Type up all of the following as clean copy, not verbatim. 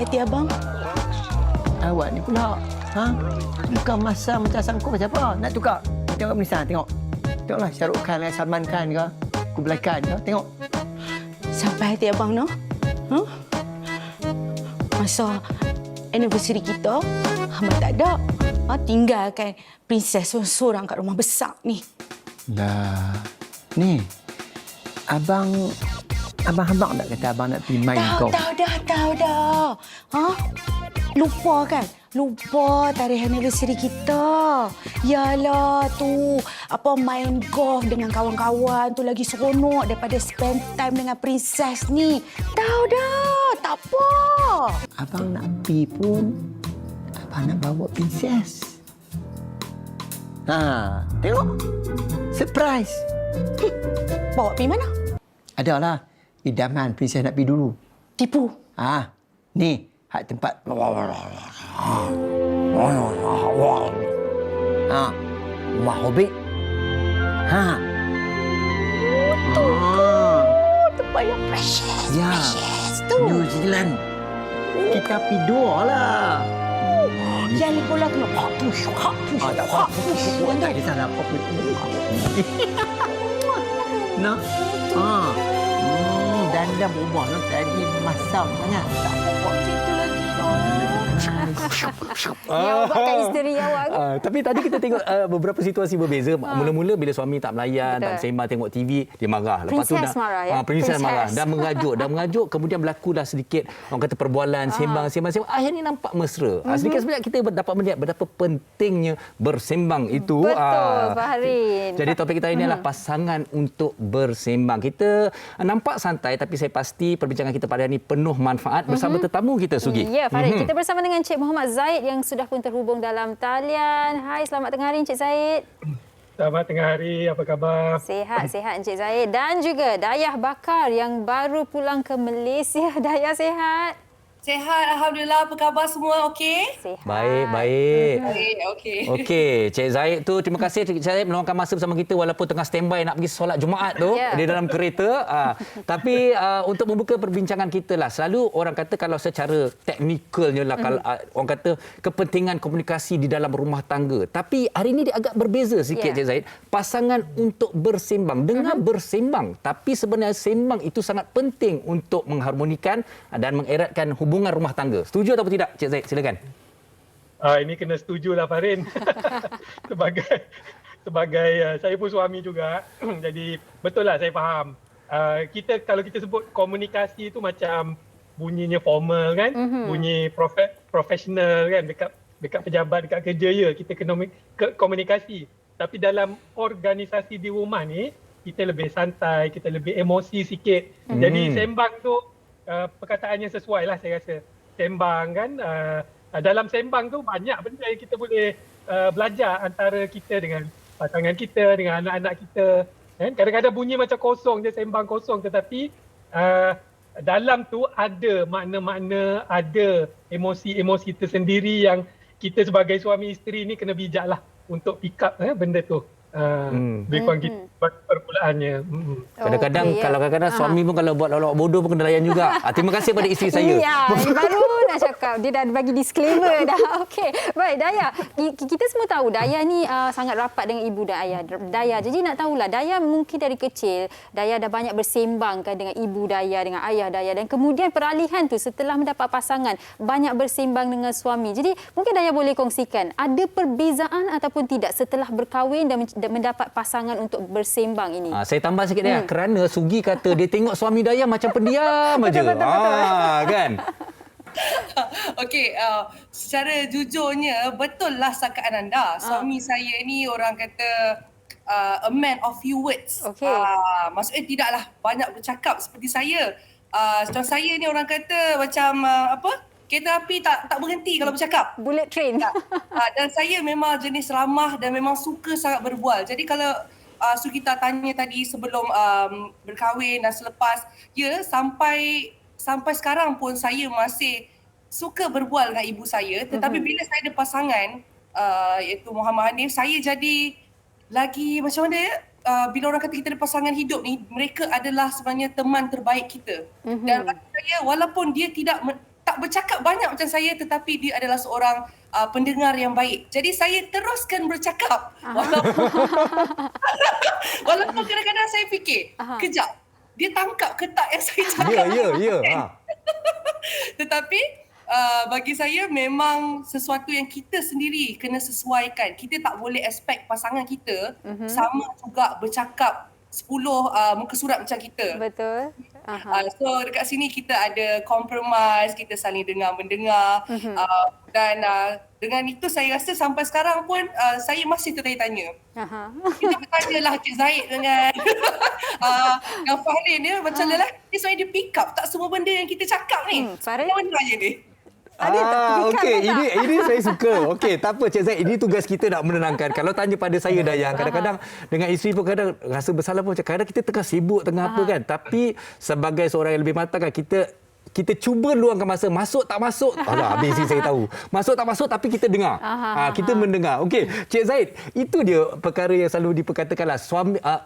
hati abang. Awak ni pula. Ha? Bukan masa macam sangkut macam apa. Nak tukar. Tengok Melissa, tengok. Tengoklah Shahrukh Khan dengan Salman Khan ke. Kublai Khan ke. Tengok. Sampai hati abang, no? Huh? Masa anniversary kita, hamba tak ada. Tinggalkan princess seorang-seorang kat rumah besar ni. Lah. Ni. Abang tak kata abang nak pergi main kau. Tahu dah. Ha? Lupa kan? Lupa tarikh anniversary kita. Yalah tu, main golf dengan kawan-kawan tu lagi seronok daripada spend time dengan princess ni. Tahu dah, tak apa. Abang nak pergi pun, abang nak bawa princess. Ha, tengok. Surprise. Bawa pergi mana? Adalah. Idaman princess nak pergi dulu. Tipu. Ni, hak tempat. Rumah Hobbit. Tempat yang precious. Ya. Tu. New Zealand. Kita pergi dua lah. Yang ni pula kena hapus. Tak kisah lah apa pun. Nak? Dan dah berubah lah. Tadi masam sangat. Tak apa. Itu lagi. Yang buatkan isteri awak ke? Tapi tadi kita tengok beberapa situasi berbeza. Mula-mula bila suami tak melayan, Betul. tak sembang tengok TV, dia marah. Lepas Princess marah, ya? Princess marah. Princess. Dah mengajuk. Kemudian berlakulah sedikit orang kata perbualan, sembang. Akhirnya nampak mesra. Sedikit sebanyak kita dapat melihat betapa pentingnya bersembang itu. Betul, Faharin. Jadi topik kita ini adalah pasangan untuk bersembang. Kita nampak santai tapi saya pasti perbincangan kita pada hari ini penuh manfaat bersama tetamu kita, Sugi. Ya, Farid. Kita bersama dengan Encik Muhammad Zaid yang sudah pun terhubung dalam talian. Hai, selamat tengah hari Encik Zaid. Selamat tengah hari, apa khabar? Sihat Encik Zaid. Dan juga Dayah Bakar yang baru pulang ke Malaysia. Dayah sihat? Sehat, Alhamdulillah. Apa khabar semua? Okey? Sihat. Baik. Okey. Okey, Cik Zaid tu terima kasih Cik Zaid meluangkan masa bersama kita walaupun tengah standby nak pergi solat Jumaat tu di dalam kereta. Tapi untuk membuka perbincangan kita lah, selalu orang kata kalau secara teknikalnya lah kalau orang kata kepentingan komunikasi di dalam rumah tangga. Tapi hari ini dia agak berbeza sikit Cik Zaid. Pasangan untuk bersembang. Dengar bersembang, tapi sebenarnya sembang itu sangat penting untuk mengharmonikan dan mengeratkan hubungan rumah tangga. Setuju atau tidak Cik Zaid? Silakan. Ini kena setujulah Farin. sebagai saya pun suami juga. Jadi betul lah saya faham. Kalau kita sebut komunikasi itu macam bunyinya formal kan, bunyi profesional kan, dekat pejabat, dekat kerja kita kena komunikasi. Tapi dalam organisasi di rumah ni kita lebih santai, kita lebih emosi sikit. Jadi sembang tu perkataannya sesuai lah saya rasa. Sembang kan, dalam sembang tu banyak benda yang kita boleh belajar antara kita dengan pasangan kita, dengan anak-anak kita. Kan? Kadang-kadang bunyi macam kosong je, sembang kosong, tetapi dalam tu ada makna-makna, ada emosi-emosi tersendiri yang kita sebagai suami isteri ni kena bijak lah untuk pick up benda tu. Lebih kurang gitu permulaannya. Kadang-kadang kalau kadang-kadang suami pun kalau buat lawak bodoh pun kena layan juga. Terima kasih pada isteri saya. Ya, baru nak cakap. Dia dah bagi disclaimer dah. Okey. Baik, Dayah. Kita semua tahu Dayah ni sangat rapat dengan ibu dan ayah Dayah. Jadi nak tahulah, Dayah mungkin dari kecil, Dayah dah banyak bersembang kan dengan ibu Dayah, dengan ayah Dayah. Dan kemudian peralihan tu setelah mendapat pasangan, banyak bersembang dengan suami. Jadi mungkin Dayah boleh kongsikan, ada perbezaan ataupun tidak setelah berkahwin dan mendapat pasangan untuk bersembang ini? Saya tambah sikit dia kerana Sugi kata dia tengok suami Dayah macam pendiam aja. Kan? Okey, secara jujurnya betul lah sangkaan anda. Suami saya ni orang kata a man of few words. Okey. Maksudnya tidaklah banyak bercakap seperti saya. Macam saya ni orang kata macam kereta api tak berhenti kalau bercakap. Bullet train. Dan saya memang jenis ramah dan memang suka sangat berbual. Jadi kalau Sugita tanya tadi sebelum berkahwin dan selepas, sampai sekarang pun saya masih suka berbual dengan ibu saya. Tetapi bila saya ada pasangan, iaitu Muhammad Hanif, saya jadi lagi macam mana ya? Bila orang kata kita ada pasangan hidup ni, mereka adalah sebenarnya teman terbaik kita. Dan bagi saya, walaupun dia tak tak bercakap banyak macam saya tetapi dia adalah seorang pendengar yang baik. Jadi saya teruskan bercakap. Walaupun kadang-kadang saya fikir, kejap, dia tangkap ke tak yang saya cakap. Ya. Tetapi bagi saya memang sesuatu yang kita sendiri kena sesuaikan. Kita tak boleh expect pasangan kita sama juga bercakap 10 muka surat macam kita. Betul. So dekat sini kita ada compromise, kita saling dengar-mendengar dan dengan itu saya rasa sampai sekarang pun saya masih tertanya-tanya. Kita bertanyalah Cik Zahid dengan dengan Fahlin dia macam lelaki sebenarnya dia pick up tak semua benda yang kita cakap ni. Fahlin? Macam mana je ni? Okey, ini saya suka. Okey, tak apa Cik Zaid, ini tugas kita nak menenangkan. Kalau tanya pada saya Dayang, kadang-kadang dengan isteri pun kadang rasa bersalah pun. Kadang kita tengah sibuk tengah apa kan. Tapi sebagai seorang yang lebih matang kan, kita cuba luangkan masa. Masuk tak masuk, habis ni saya tahu. Masuk tak masuk tapi kita dengar. Kita mendengar. Okey, Cik Zaid, itu dia perkara yang selalu diperkatakanlah.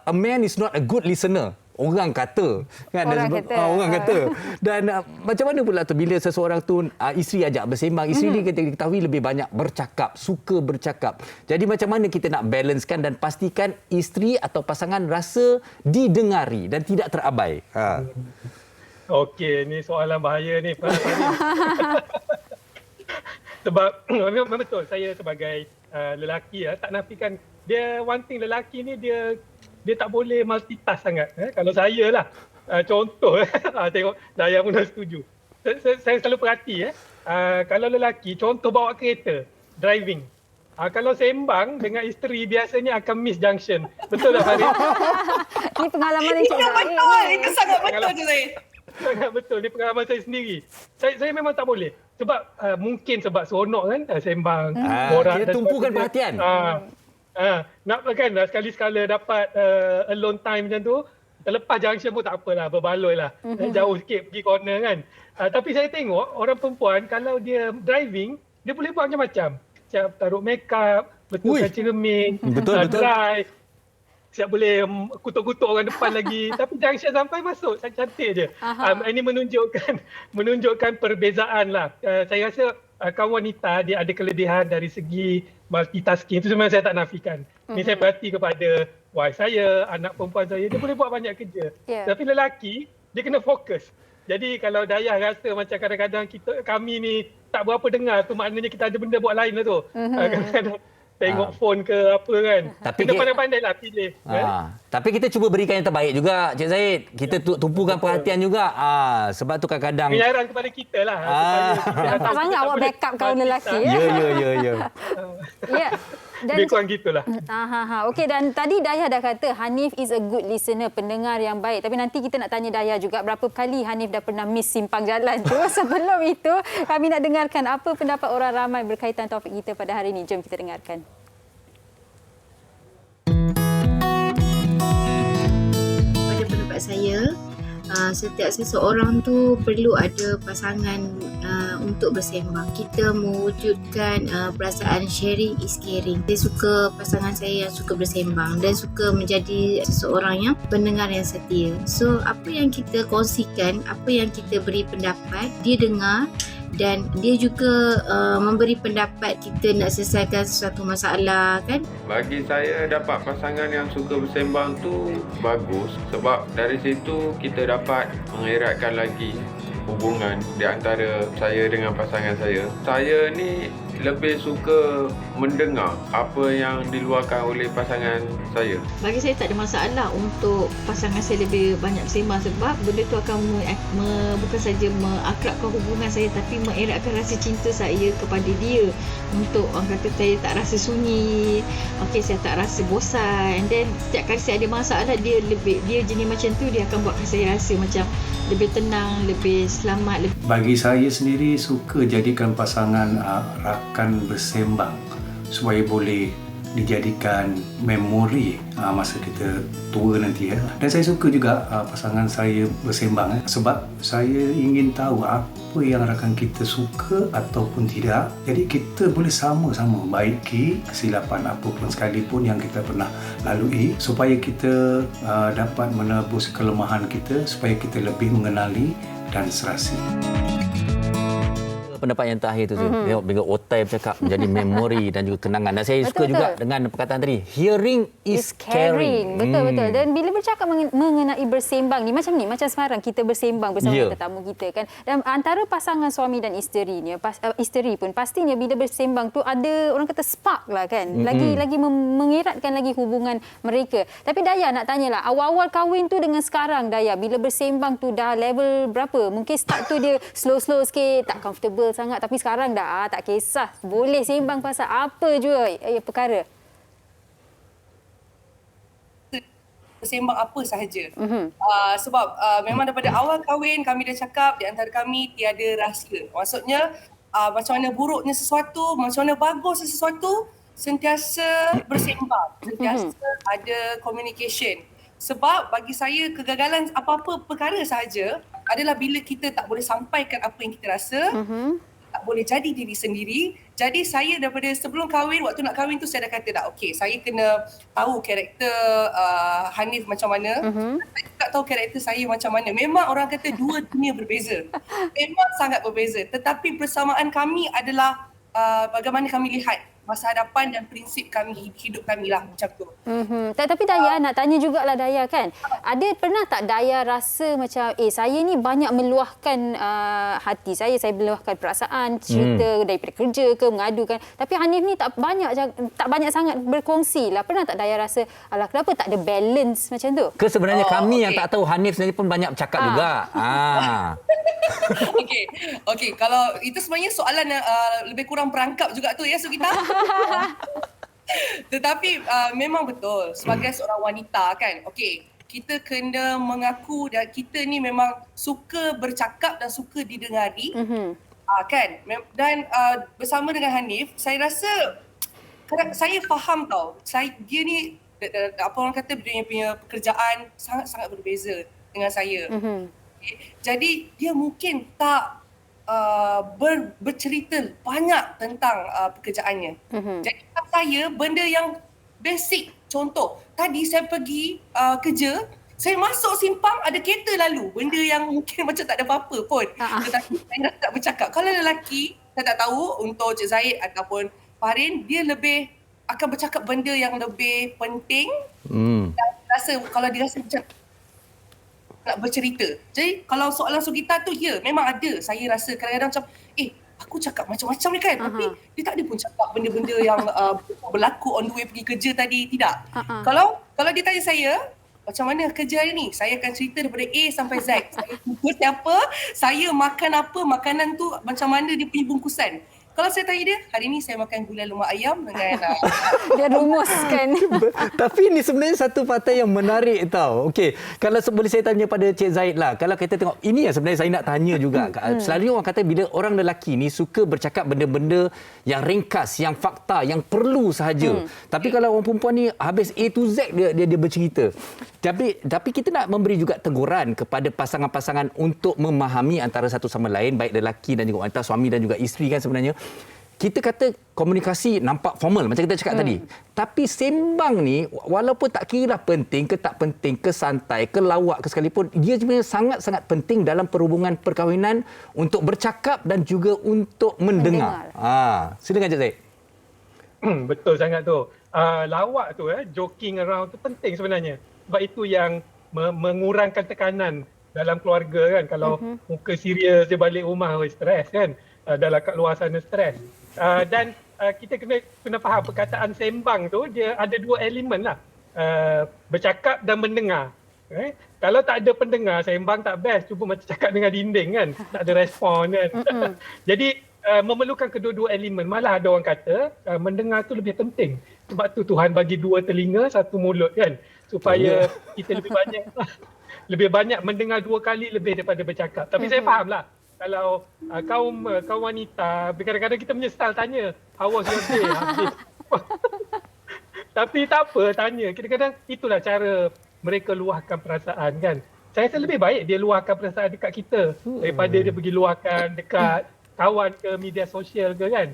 A man is not a good listener. Orang kata kan, orang kata. Dan macam mana pula tu bila seseorang tu isteri ajak bersembang, isteri ni kita ketahui lebih banyak bercakap, suka bercakap. Jadi macam mana kita nak balancekan dan pastikan isteri atau pasangan rasa didengari dan tidak terabai? Okey, ni soalan bahaya ni. Sebab memang betul saya sebagai lelaki tak nafikan dia, one thing lelaki ni dia tak boleh multitask sangat. Kalau saya lah, contoh, tengok Dayang pun dah setuju. Saya selalu perhati, kalau lelaki, contoh bawa kereta, driving. Kalau sembang dengan isteri, biasanya akan miss junction. Betul tak Farid? Ini pengalaman yang Cik Zahid. Betul, itu sangat betul je saya. Sangat betul, ni pengalaman saya sendiri. Saya memang tak boleh. Sebab mungkin sebab seronok kan, sembang, borak. Kita tumpukan perhatian. Nak kan sekali-sekala dapat alone time macam tu, terlepas junction pun tak apalah, berbaloi lah. Jauh sikit pergi corner kan. Tapi saya tengok orang perempuan kalau dia driving, dia boleh buat macam-macam. Siap taruh makeup, betulkan cermin, drive. Siap boleh kutuk-kutuk orang depan lagi. Tapi junction sampai masuk, cantik je. Ini menunjukkan perbezaan lah. Saya rasa kaum wanita dia ada kelebihan dari segi multitasking. Itu sebenarnya saya tak nafikan. Ini saya perhati kepada wife saya, anak perempuan saya. Dia boleh buat banyak kerja. Tapi lelaki, dia kena fokus. Jadi kalau Dayah rasa macam kadang-kadang kami ni tak berapa dengar, tu maknanya kita ada benda buat lain lah tu. Kadang-kadang tengok phone ke apa kan. Tapi kita pandai-pandai lah pilih. Tapi kita cuba berikan yang terbaik juga Cik Zaid. Kita tumpukan perhatian juga. Sebab tu kadang-kadang penyaran kepada kita lah. Nampak sangat awak backup kaum lelaki. Ya. Lebih kurang gitulah. Okey, dan tadi Dayah dah kata Hanif is a good listener, pendengar yang baik. Tapi nanti kita nak tanya Dayah juga berapa kali Hanif dah pernah miss simpang jalan tu. Sebelum itu, kami nak dengarkan apa pendapat orang ramai berkaitan topik kita pada hari ini. Jom kita dengarkan. Pada pendapat saya, setiap seseorang tu perlu ada pasangan untuk bersembang. Kita mewujudkan perasaan sharing is caring. Saya suka pasangan saya yang suka bersembang dan suka menjadi seseorang yang pendengar yang setia. So, apa yang kita kongsikan, apa yang kita beri pendapat, dia dengar dan dia juga memberi pendapat kita nak selesaikan sesuatu masalah kan. Bagi saya dapat pasangan yang suka bersembang tu bagus sebab dari situ kita dapat mengeratkan lagi hubungan di antara saya dengan pasangan saya. Saya ni lebih suka mendengar apa yang diluahkan oleh pasangan saya. Bagi saya tak ada masalah untuk pasangan saya lebih banyak bersembang sebab benda tu akan bukan saja mengakrabkan hubungan saya tapi mengeratkan rasa cinta saya kepada dia. Untuk orang kata saya tak rasa sunyi, saya tak rasa bosan, and then setiap kali saya ada masalah dia jenis macam tu, dia akan buatkan saya rasa macam lebih tenang, lebih selamat. Bagi saya sendiri suka jadikan pasangan rakan bersembang supaya boleh dijadikan memori masa kita tua nanti ya. Dan saya suka juga pasangan saya bersembang sebab saya ingin tahu apa yang rakan kita suka ataupun tidak. Jadi kita boleh sama-sama baiki kesilapan apapun sekalipun yang kita pernah lalui supaya kita dapat menebus kelemahan kita, supaya kita lebih mengenali dan serasi. pendapat yang terakhir tu. Tengok bila otai bercakap menjadi memori dan juga kenangan. Dan saya suka juga dengan perkataan tadi. Hearing is caring. Betul. Dan bila bercakap mengenai bersembang ni, macam sekarang kita bersembang bersama tetamu kita kan. Dan antara pasangan suami dan isteri ni, isteri pun pastinya bila bersembang tu ada orang kata spark lah kan. Lagi mengeratkan lagi hubungan mereka. Tapi Daya nak tanyalah, awal-awal kahwin tu dengan sekarang Daya, bila bersembang tu dah level berapa? Mungkin start tu dia slow sikit, tak comfortable sangat, tapi sekarang dah tak kisah, boleh sembang pasal apa jua perkara. Bersembang apa sahaja. Sebab memang daripada awal kahwin kami dah cakap di antara kami tiada rahsia. Maksudnya macam mana buruknya sesuatu, macam mana bagusnya sesuatu, sentiasa bersembang, sentiasa ada communication. Sebab bagi saya kegagalan apa-apa perkara sahaja adalah bila kita tak boleh sampaikan apa yang kita rasa, tak boleh jadi diri sendiri. Jadi saya daripada sebelum kahwin, waktu nak kahwin tu saya dah kata dah, okey, saya kena tahu karakter Hanif macam mana. Saya tak tahu karakter saya macam mana. Memang orang kata dua dunia berbeza. Memang sangat berbeza. Tetapi persamaan kami adalah bagaimana kami lihat masa hadapan dan prinsip kami, hidup kami lah macam tu. Tapi Daya nak tanya jugalah Daya kan. Pernah tak Daya rasa macam saya ni banyak meluahkan hati saya meluahkan perasaan, cerita daripada kerja ke mengadukan. Tapi Hanif ni tak banyak sangat berkongsi lah. Pernah tak Daya rasa alah kenapa tak ada balance macam tu? Ke sebenarnya kami yang tak tahu Hanif sebenarnya pun banyak bercakap juga. Okey, kalau itu sebenarnya soalan lebih kurang perangkap juga tu ya Sugita. Tetapi memang betul sebagai seorang wanita kan. Okey, kita kena mengaku dan kita ni memang suka bercakap dan suka didengari. Kan? Dan bersama dengan Hanif, saya rasa saya faham tau. Dia ni apa orang kata dia punya pekerjaan sangat-sangat berbeza dengan saya. Jadi dia mungkin tak bercerita banyak tentang pekerjaannya. Jadi saya benda yang basic, contoh tadi saya pergi kerja, saya masuk simpang ada kereta lalu, benda yang mungkin macam tak ada apa-apa pun. Tetapi saya dah tak bercakap. Kalau lelaki, saya tak tahu untuk Cik Zaid ataupun Farin, dia lebih akan bercakap benda yang lebih penting dan rasa kalau dia rasa macam nak bercerita. Jadi kalau soalan Sugita tu, memang ada. Saya rasa kadang-kadang macam, aku cakap macam-macam ni kan. Tapi dia tak ada pun cakap benda-benda yang berlaku on the way pergi kerja tadi. Tidak. Kalau dia tanya saya, macam mana kerja hari ni? Saya akan cerita daripada A sampai Z. Saya jumpa siapa, saya makan apa, makanan tu macam mana dia punya bungkusan. Kalau saya tanya dia, hari ni saya makan gulai lemak ayam dengan... Dia rumuskan. Tapi ini sebenarnya satu fakta yang menarik tau. Okey, kalau boleh saya tanya pada Cik Zaid lah. Kalau kita tengok, ini yang sebenarnya saya nak tanya juga. Selalunya orang kata bila orang lelaki ni suka bercakap benda-benda yang ringkas, yang fakta, yang perlu sahaja. Tapi kalau orang perempuan ni habis A to Z dia bercerita. Tapi kita nak memberi juga teguran kepada pasangan-pasangan untuk memahami antara satu sama lain, baik lelaki dan juga wanita, suami dan juga isteri kan sebenarnya. Kita kata komunikasi nampak formal macam kita cakap tadi. Tapi sembang ni walaupun tak kira penting ke tak penting, ke santai, ke lawak ke sekalipun, dia sebenarnya sangat-sangat penting dalam perhubungan perkahwinan untuk bercakap dan juga untuk mendengar. Silakan Cik Zaid. Betul sangat tu. Lawak tu joking around tu penting sebenarnya. Sebab itu yang mengurangkan tekanan dalam keluarga kan. Kalau muka serius dia balik rumah stres kan. Dalam kat luar sana stres. Dan kita kena faham perkataan sembang tu dia ada dua elemen lah. Bercakap dan mendengar. Kalau tak ada pendengar, sembang tak best. Cuba macam cakap dengan dinding kan. Tak ada respon kan. Jadi memerlukan kedua-dua elemen. Malah ada orang kata mendengar tu lebih penting. Sebab tu Tuhan bagi dua telinga, satu mulut kan. Supaya kita lebih banyak mendengar dua kali lebih daripada bercakap. Tapi saya faham lah. Kalau kaum wanita, kadang-kadang kita punya style tanya, how was your day? Tapi tak apa, tanya. Kadang-kadang itulah cara mereka luahkan perasaan kan. Saya rasa lebih baik dia luahkan perasaan dekat kita daripada dia pergi luahkan dekat kawan ke media sosial ke kan.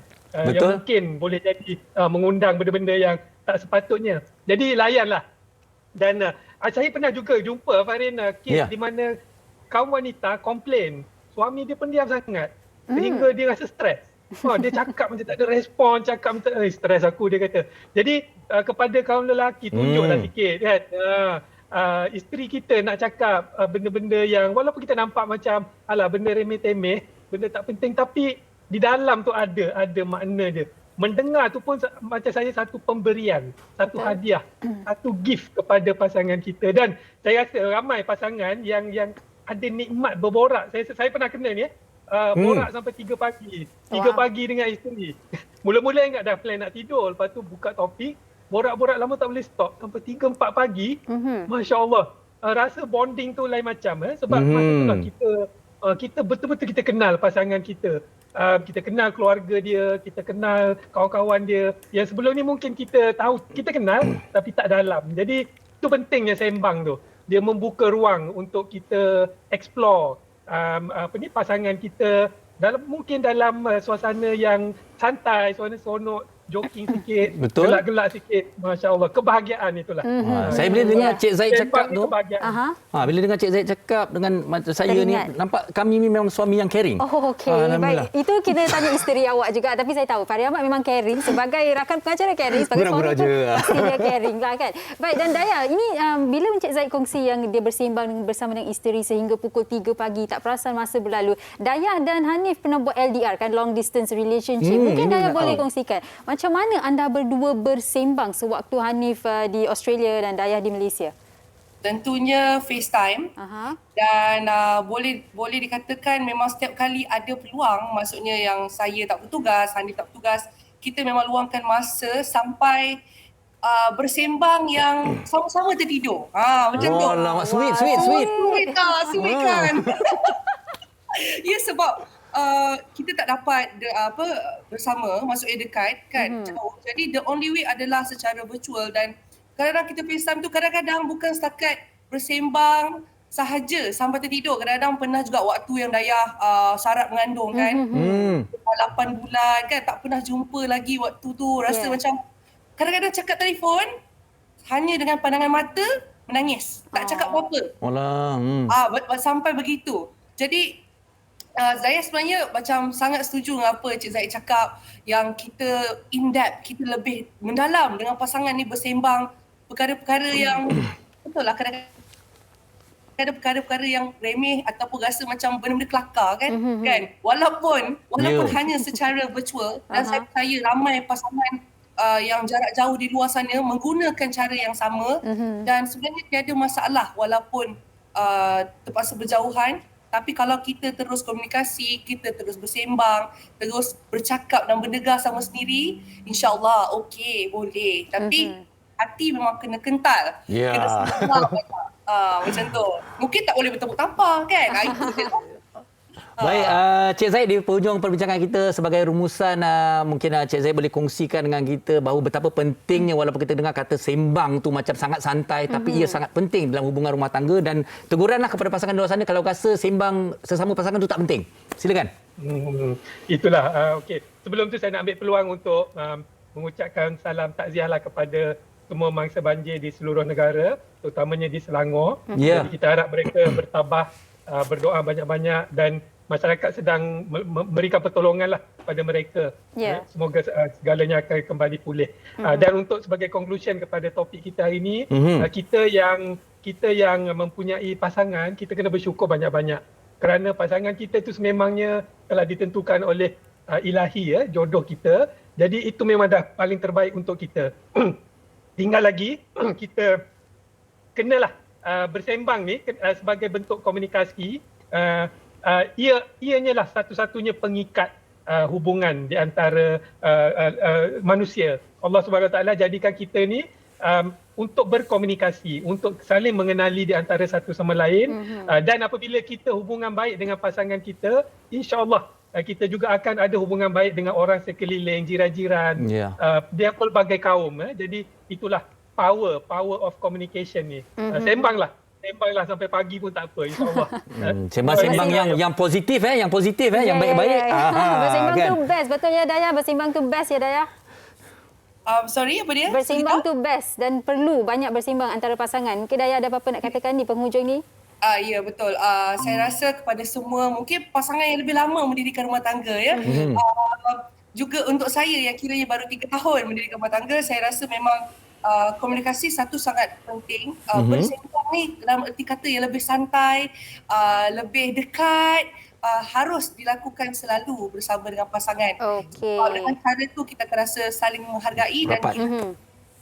Yang mungkin boleh jadi mengundang benda-benda yang tak sepatutnya. Jadi layanlah. Dan saya pernah juga jumpa Farin kes di mana kaum wanita komplain suami dia pendiam sangat. sehingga dia rasa stres. Dia cakap macam tak ada respon, cakap macam stres aku, dia kata. Jadi kepada kaum lelaki, tunjuklah sikit kan. Isteri kita nak cakap benda-benda yang walaupun kita nampak macam alah benda remeh-temeh, benda tak penting, tapi di dalam tu ada makna dia. Mendengar tu pun macam saya satu pemberian, satu hadiah, satu gift kepada pasangan kita. Dan saya rasa ramai pasangan yang ada nikmat berborak. Saya pernah kena ni borak sampai 3 pagi. 3 pagi dengan isteri. Mula-mula ingat dah plan nak tidur, lepas tu buka topik, borak-borak lama tak boleh stop sampai 3-4 pagi. Masya-Allah. Rasa bonding tu lain macam sebab masa tu lah kita betul-betul kita kenal pasangan kita. Kita kenal keluarga dia, kita kenal kawan-kawan dia. Yang sebelum ni mungkin kita tahu, kita kenal tapi tak dalam. Jadi itu pentingnya sembang tu. Dia membuka ruang untuk kita explore pasangan kita mungkin dalam suasana yang santai, suasana seronok, joking sikit, Betul. gelak-gelak sikit. Masya-Allah, kebahagiaan itulah. Saya bila dengar Cik Zaid cakap tu, bila dengar Cik Zaid cakap dengan saya Teringat. ni, nampak kami ni memang suami yang caring. Oh, okey. Baik. Itu kita tanya isteri awak juga. Tapi saya tahu Fahri Ahmad memang caring. Sebagai rakan pengacara caring. Sebagai suami pun pasti dia caring lah kan. Baik, dan Daya, ini bila Encik Zaid kongsi yang dia bersembang bersama dengan isteri sehingga pukul 3 pagi, tak perasan masa berlalu. Daya dan Hanif pernah buat LDR kan, long distance relationship. Mungkin Daya boleh kongsikan. Macam mana anda berdua bersembang sewaktu Hanif di Australia dan Daya di Malaysia? Tentunya FaceTime. Dan boleh dikatakan memang setiap kali ada peluang, maksudnya yang saya tak bertugas, Hanif tak bertugas, kita memang luangkan masa sampai bersembang yang sama-sama tertidur. Macam tu. Alamak, sweet. Sweet kan. Ya, sebab kita tak dapat bersama, maksudnya dekat kan, jauh. Jadi the only way adalah secara virtual. Dan kadang-kadang kita FaceTime tu kadang-kadang bukan setakat bersembang sahaja sampai tertidur. Kadang-kadang pernah juga waktu yang Dayah syarat mengandung kan, 8 bulan kan, tak pernah jumpa lagi waktu tu. Rasa macam kadang-kadang cakap telefon hanya dengan pandangan mata, menangis, tak cakap apa-apa. Sampai begitu. Jadi saya sebenarnya macam sangat setuju dengan apa Cik Zaid cakap, yang kita in-depth, kita lebih mendalam dengan pasangan ni, bersembang perkara-perkara yang betul lah, kadang-kadang perkara-perkara yang remeh ataupun rasa macam benda-benda kelakar kan, walaupun hanya secara virtual. Dan saya percaya ramai pasangan yang jarak jauh di luar sana menggunakan cara yang sama, dan sebenarnya tiada masalah walaupun terpaksa berjauhan. Tapi kalau kita terus komunikasi, kita terus bersembang, terus bercakap dan berdegar sama sendiri, insya-Allah okey, boleh. Tapi hati memang kena kental. Kena sembang. Macam tu. Mungkin tak boleh bertepuk tampar kan? Itu je. Baik, Cik Zaid, di penghujung perbincangan kita sebagai rumusan, mungkin Cik Zaid boleh kongsikan dengan kita bahawa betapa pentingnya, walaupun kita dengar kata sembang tu macam sangat santai, tapi ia sangat penting dalam hubungan rumah tangga. Dan teguranlah kepada pasangan di luar sana kalau rasa sembang sesama pasangan tu tak penting. Silakan. Itulah. Okey. Sebelum tu saya nak ambil peluang untuk mengucapkan salam takziah lah kepada semua mangsa banjir di seluruh negara, terutamanya di Selangor. Jadi kita harap mereka bertabah, berdoa banyak-banyak, dan masyarakat sedang memberikan pertolongan lah kepada mereka. Semoga segalanya akan kembali pulih. Dan untuk sebagai conclusion kepada topik kita hari ini, kita yang mempunyai pasangan, kita kena bersyukur banyak-banyak. Kerana pasangan kita itu sememangnya telah ditentukan oleh ilahi, jodoh kita. Jadi itu memang dah paling terbaik untuk kita. Tinggal lagi kita kenalah bersembang ni sebagai bentuk komunikasi. Ianya lah satu-satunya pengikat hubungan di antara manusia. Allah Subhanahu Wa Taala jadikan kita ni untuk berkomunikasi, untuk saling mengenali di antara satu sama lain. Dan apabila kita hubungan baik dengan pasangan kita, insya-Allah kita juga akan ada hubungan baik dengan orang sekeliling, jiran-jiran, dia pelbagai kaum. Jadi itulah power of communication ni. Sembanglah sampai pagi pun tak apa, insya-Allah. Sembang-sembang yang positif, yang baik-baik. Bersembang tu best, betul ya Daya? Bersembang tu best ya Daya? Sorry, apa dia? Bersembang tu best dan perlu banyak bersembang antara pasangan. Mungkin Daya ada apa-apa nak katakan di penghujung ni? Ya betul. Saya rasa kepada semua mungkin pasangan yang lebih lama mendirikan rumah tangga ya. Juga untuk saya yang kiranya baru 3 tahun mendirikan rumah tangga, saya rasa memang komunikasi satu sangat penting. Bersembang ni dalam erti kata yang lebih santai, lebih dekat, harus dilakukan selalu bersama dengan pasangan. Okey. Dengan cara tu kita akan rasa saling menghargai dan Rapat.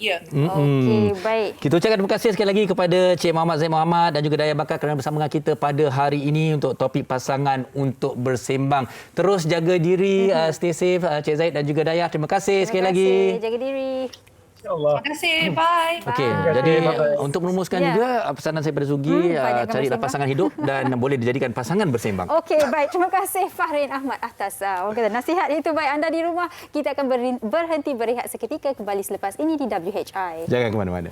ya. Okey, baik. Kita ucapkan terima kasih sekali lagi kepada Cik Muhammad Zaid Muhammad dan juga Dayah Bakar kerana bersama dengan kita pada hari ini untuk topik pasangan untuk bersembang. Terus jaga diri, stay safe Cik Zaid dan juga Dayah. Terima kasih sekali lagi. Jaga diri. InsyaAllah. Terima kasih. Bye. Okey, Bye. jadi Bye-bye. untuk merumuskan Ya. juga pesanan saya pada Sugi, banyakkan carilah bersembang. pasangan hidup dan boleh dijadikan pasangan bersembang. Okey, baik. Terima kasih Fahrin Ahmad atas orang kata nasihat itu. Baik, anda di rumah, kita akan berhenti berehat seketika, kembali selepas ini di WHI. Jangan ke mana-mana.